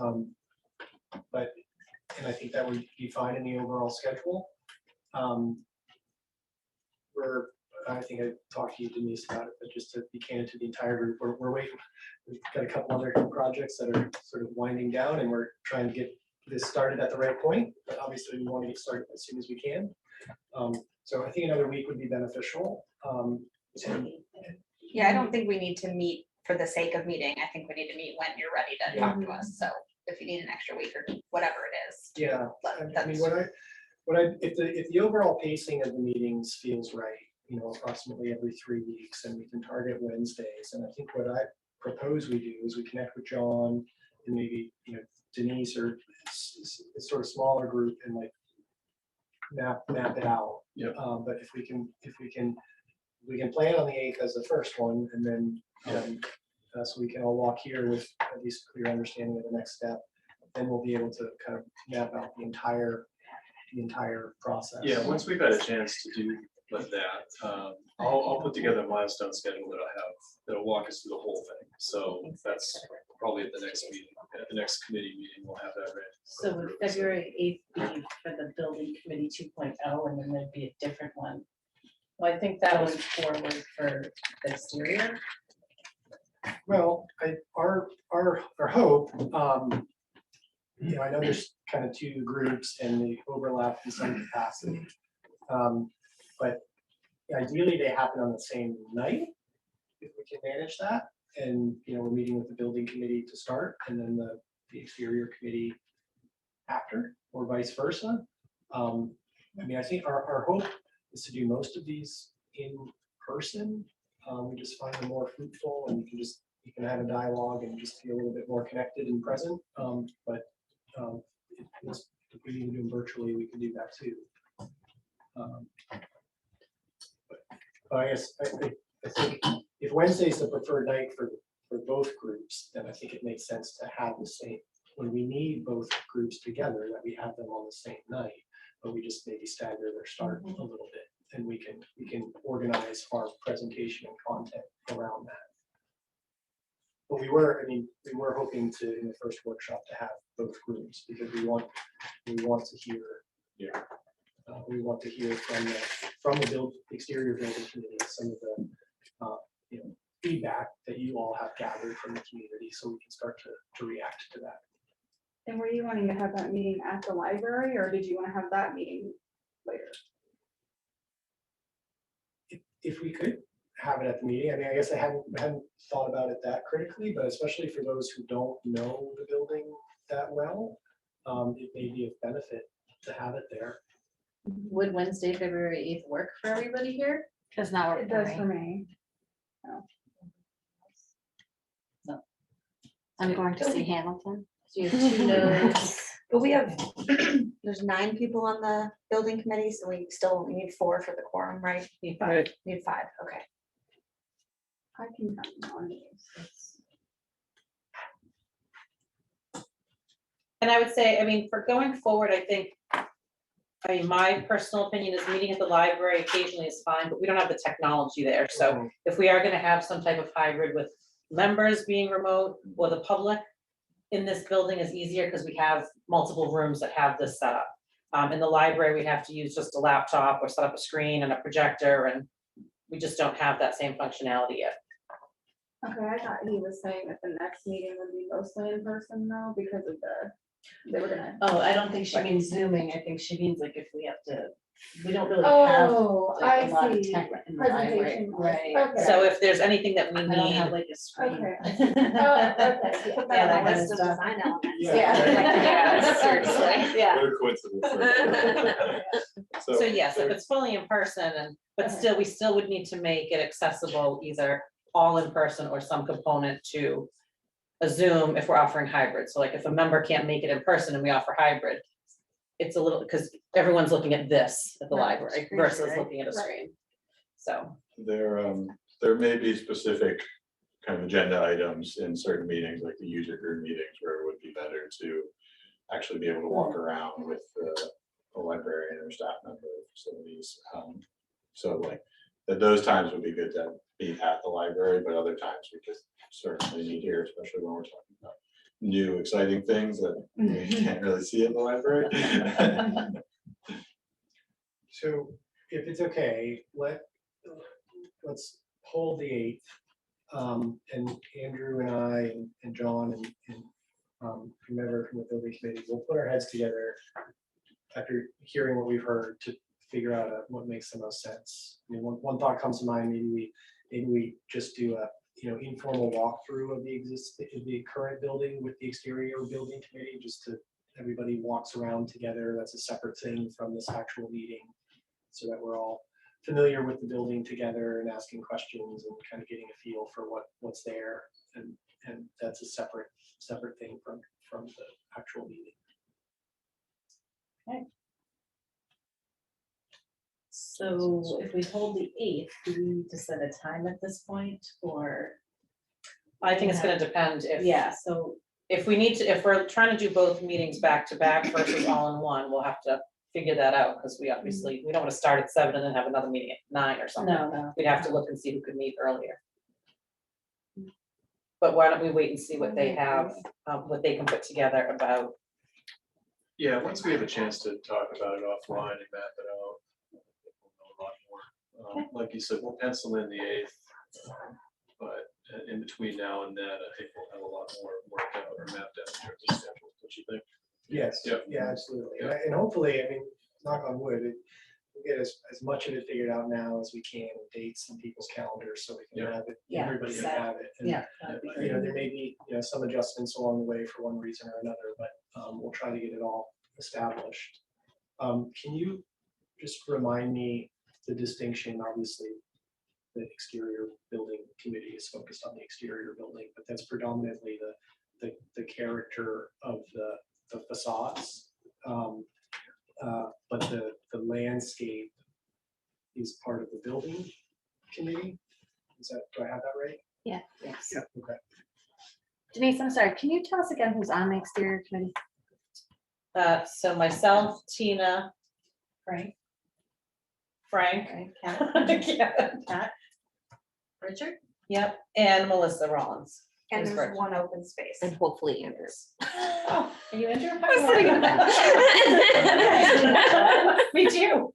And I think that would be fine in the overall schedule. I think I talked to you, Denise, about it, but just to be candid to the entire group, we're waiting. We've got a couple other projects that are sort of winding down, and we're trying to get this started at the right point. But obviously, we want to get started as soon as we can. So I think another week would be beneficial. Yeah, I don't think we need to meet for the sake of meeting. I think we need to meet when you're ready to talk to us. So if you need an extra week or whatever it is. Yeah, I mean, if the overall pacing of the meetings feels right, approximately every 3 weeks, and we can target Wednesdays. And I think what I propose we do is we connect with John and maybe, Denise or a sort of smaller group and like map it out. Yeah. But if we can plan on the 8th as the first one, and then so we can all walk here with at least clear understanding of the next step, then we'll be able to kind of map out the entire process. Yeah, once we've had a chance to do like that, I'll put together a milestone schedule that'll walk us through the whole thing. So that's probably at the next meeting, at the next committee meeting, we'll have that ready. So would February 8th be for the building committee 2.0, and then there'd be a different one? Well, I think that was forward for the exterior. Well, our hope, I know there's kind of two groups and they overlap in some capacity. But ideally they happen on the same night, if we can manage that. And, we're meeting with the building committee to start, and then the exterior committee after, or vice versa. I think our hope is to do most of these in person. We just find them more fruitful, and you can have a dialogue and just be a little bit more connected and present. But if we need to do them virtually, we can do that too. But I guess I think if Wednesday is the preferred night for both groups, then I think it makes sense to have the same, when we need both groups together, that we have them on the same night, but we just maybe stagger their start a little bit, and we can organize our presentation and content around that. But we were hoping to, in the first workshop, to have both groups, because we want to hear. Yeah. We want to hear from the exterior building committee some of the feedback that you all have gathered from the community, so we can start to react to that. And were you wanting to have that meeting at the library, or did you want to have that meeting later? If we could have it at the meeting, I guess I hadn't thought about it that critically, but especially for those who don't know the building that well, it may be of benefit to have it there. Would Wednesday, February 8th work for everybody here? Does not work It for does me. for me. I'm going to see Hamilton. So you have 2 no's. But we have, there's 9 people on the building committee, so we still need 4 for the quorum, right? Right. Need 5, okay. I can come on these. And I would say, for going forward, my personal opinion is meeting at the library occasionally is fine, but we don't have the technology there. So if we are gonna have some type of hybrid with members being remote, or the public in this building is easier because we have multiple rooms that have this set up. In the library, we have to use just a laptop or set up a screen and a projector, and we just don't have that same functionality yet. Okay, I thought he was saying that the next meeting would be mostly in person though, because of they were gonna. Oh, I don't think she means Zooming. I think she means like if we don't really have Oh, like, I a lot of see. tech in the library. Presentation. Right. Okay. So if there's anything that we I don't have need, like a screen. Okay. Oh, okay. Put Yeah, that that on the kind list of of stuff. design elements. Yeah. Seriously. Yeah. What a coincidence. so yes, if it's fully in person, but still, we still would need to make it accessible, either all in person or some component to a Zoom if we're offering hybrid. So like if a member can't make it in person and we offer hybrid, it's a little, because everyone's looking at this at the Right, library screen, versus right? looking at a Right. screen. So, There may be specific kind of agenda items in certain meetings, like the user group meetings, where it would be better to actually be able to walk around with the librarian or staff member of facilities. So like, that those times would be good to be at the library, but other times we could certainly need here, especially when we're talking about new exciting things that we can't really see in the library. So if it's okay, let's hold the 8th. And Andrew and I and John and whomever from the building committee, we'll put our heads together after hearing what we've heard to figure out what makes the most sense. I mean, one thought comes to mind, maybe we just do a informal walkthrough of the current building with the exterior building committee, just to everybody walks around together. That's a separate thing from this actual meeting, so that we're all familiar with the building together and asking questions and kind of getting a feel for what's there. And that's a separate thing from the actual meeting. Okay. So if we hold the 8th, do we need to set a time at this point, or? I think it's gonna depend if. Yeah, so, If we need to, if we're trying to do both meetings back to back versus all in one, we'll have to figure that out, because we obviously, we don't want to start at 7 and then have another meeting at 9 or something. no. We'd have to look and see who could meet earlier. But why don't we wait and see what they have, what they can put together about. Yeah, once we have a chance to talk about it offline and map it out, I think we'll know a lot more. Like you said, we'll pencil in the 8th, but in between now and then, I think we'll have a lot more worked out or mapped out in terms of schedules. What you think? Yes. Yep. Yeah, absolutely. Yep. And hopefully, I mean, knock on wood, we'll get as much of it figured out now as we can, with dates and people's calendars, so we can Yep. have it, Yeah, everybody can set. have it. And, Yeah. that'd be great. there may be, some adjustments along the way for one reason or another, but we'll try to get it all established. Can you just remind me the distinction? Obviously, the exterior building committee is focused on the exterior building, but that's predominantly the character of the facades. But the landscape is part of the building committee. Do I have that right? Yeah. Yes. Yeah. Okay. Denise, I'm sorry, can you tell us again who's on the exterior committee? So myself, Tina, Frank, Frank. Kat, Richard? Yep, and Melissa Rollins. And Who's there's first? one open space. And hopefully Andrews. Oh, are you Andrew? I Me too.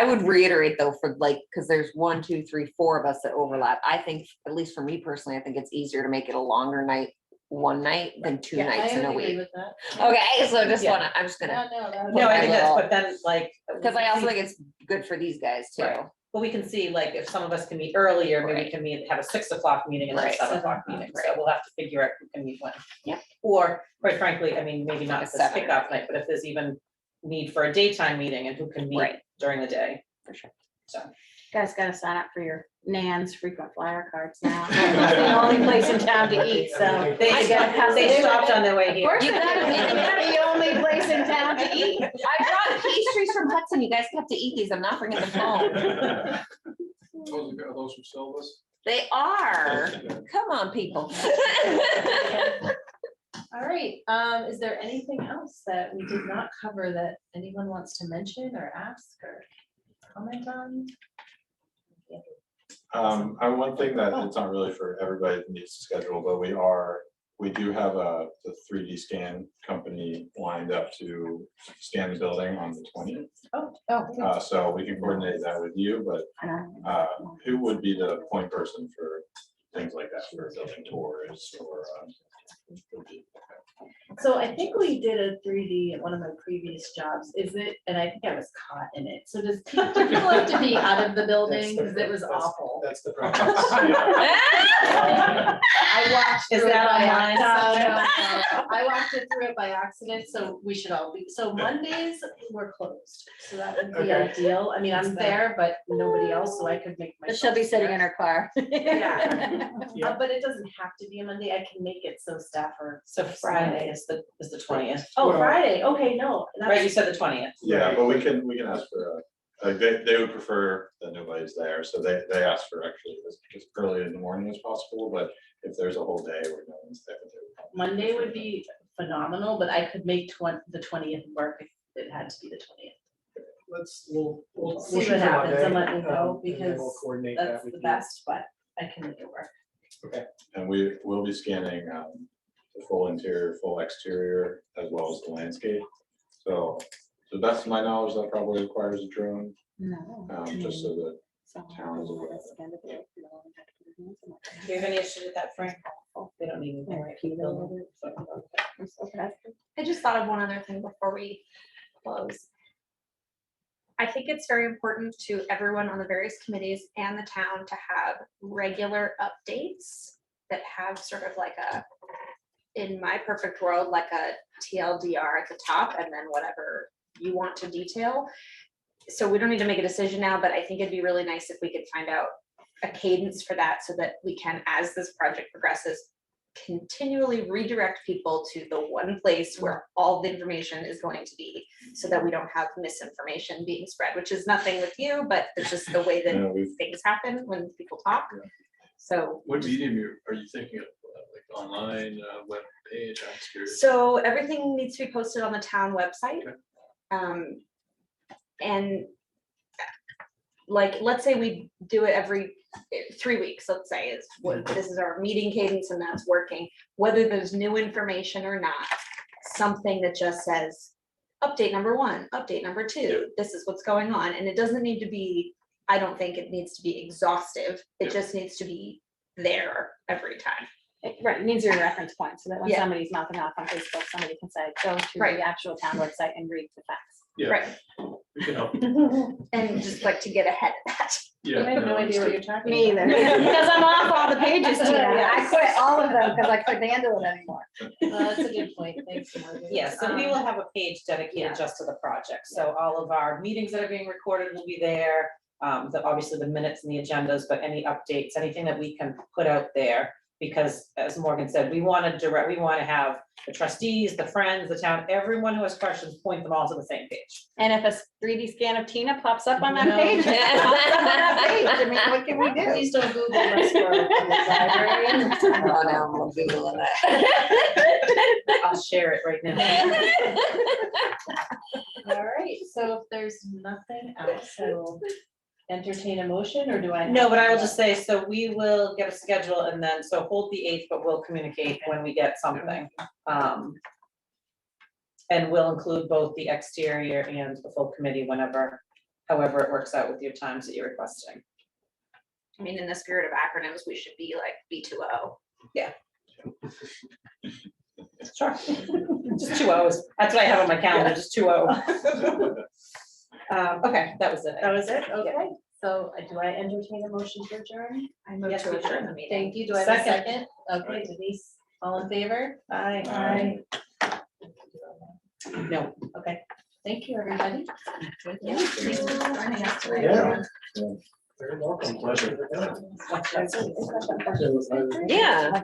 would reiterate though, for like, because there's 1, 2, 3, 4 of us that overlap. I think, at least for me personally, I think it's easier to make it a longer night, one night than 2 Yeah, nights I in a would agree week. with that. Okay, so just Yeah. I'm just gonna, No, I think that's, little- but then like. because I also think it's good for these guys too. Right. But we can see, like, if some of us can meet earlier, maybe we Right. can meet, have a 6 o'clock meeting and then a Right. 7 o'clock meeting, so we'll have to figure out who can meet when. Yep. Or, quite frankly, I mean, maybe not Like a this 7 or kickoff night, but if there's even need for a daytime meeting and who can meet Right. during the day. For sure. So. Guys gotta sign up for your Nan's frequent flyer cards now. It's the only place in town to eat, so. They I gotta have they to- stopped on their way here. You gotta be the only place in town to eat. I brought pastries from Hudson. You guys have to eat these. I'm not bringing them home. Those from Silvis? They are. Come on, people. All right, is there anything else that we did not cover that anyone wants to mention or ask or comment on? One thing that it's not really for everybody that needs to schedule, but we do have the 3D scan company lined up to scan the building on the 20th. So we can coordinate that with you, but who would be the point person for things like that, for building tours or? So I think we did a 3D at one of my previous jobs, is it, and I think I was caught in it, so do people have to be out of the building, because it was awful. That's the problem. I walked Is through it that by online? no. I walked it through it by accident, so we should all be, so Mondays were closed, so that would be Okay. ideal. I mean, I'm there, but nobody else, so I could make myself. She'll be sitting there. in her car. Yeah. Yeah. But it doesn't have to be a Monday, I can make it so staff are. So Friday is the 20th, Oh, Well- Friday, okay, no. right, you said the 20th. Yeah, but we can ask for, they would prefer that nobody's there, so they ask for actually as early in the morning as possible, but if there's a whole day where no one's there. they would probably Monday would prefer be phenomenal, but I could make the 20th work if it had to be the 20th. We'll See shoot what for happens and Monday, let me know, and then we'll because coordinate that that's with the you. best, but I can make it work. And we will be scanning the full interior, full exterior, as well as the landscape. So to the best of my knowledge, that probably requires a drone, No. just so that town is aware. Do you have any issue with that, Frank? They don't need anything, right? I just thought of one other thing before we close. I think it's very important to everyone on the various committees and the town to have regular updates that have sort of like a, in my perfect world, like a TLDR at the top and then whatever you want to detail. So we don't need to make a decision now, but I think it'd be really nice if we could find out a cadence for that so that we can, as this project progresses, continually redirect people to the one place where all the information is going to be, so that we don't have misinformation being spread, which is nothing with you, but it's just the way that Yeah, we've- things happen when people talk. So. What medium are you thinking of, like online, web page? I'm just curious. So everything needs to be posted on the town website. And like, let's say we do it every 3 weeks, let's say, is what this is our meeting cadence and that's working. Whether there's new information or not, something that just says, update number 1, update number 2, this is what's going on. And it doesn't need to be, I don't think it needs to be exhaustive. It just needs to be there every time. Right, it needs your reference point, so that when Yeah. somebody's mouthing off on Facebook, somebody can say, go to Right. the actual town website and read the facts. Yeah, Right. we can help. And just like to get ahead of that. Yeah. I have no idea what understood. you're talking Me about. either, because I'm off all the pages today. Yeah. I quit all of them because I couldn't handle it anymore. That's a good point, thanks, Morgan. Yeah, so we will have a page dedicated just to the project, so all of our meetings that are being recorded will be there. Obviously the minutes and the agendas, but any updates, anything that we can put out there. Because as Morgan said, we want to have the trustees, the friends, the town, everyone who has questions, point them all to the same page. And if a 3D scan of Tina pops up on that No. page, it pops up on that page. I mean, what can we do? Please don't Google us for the library. Oh, no, I'm Googling that. I'll share it right now. All right, so if there's nothing else, I will entertain a motion, or do I? No, but I will just say, so we will get a schedule and then, so hold the 8th, but we'll communicate when we get something. And we'll include both the exterior and the full committee whenever, however it works out with your times that you're requesting. I mean, in the spirit of acronyms, we should be like B2O. Sure. Just 2 O's. That's what I have on my calendar, just 2 O. Okay, that was it. That was it, okay, so do I entertain a motion to adjourn? I move Yes, to we adjourn should. the meeting. Thank you, do I have a Second. second? Okay, Denise, all in favor? Aye. No. Okay, thank you, everybody. Yeah, thanks for joining us today, Yeah. everyone. Very welcome. Pleasure. So, Yeah.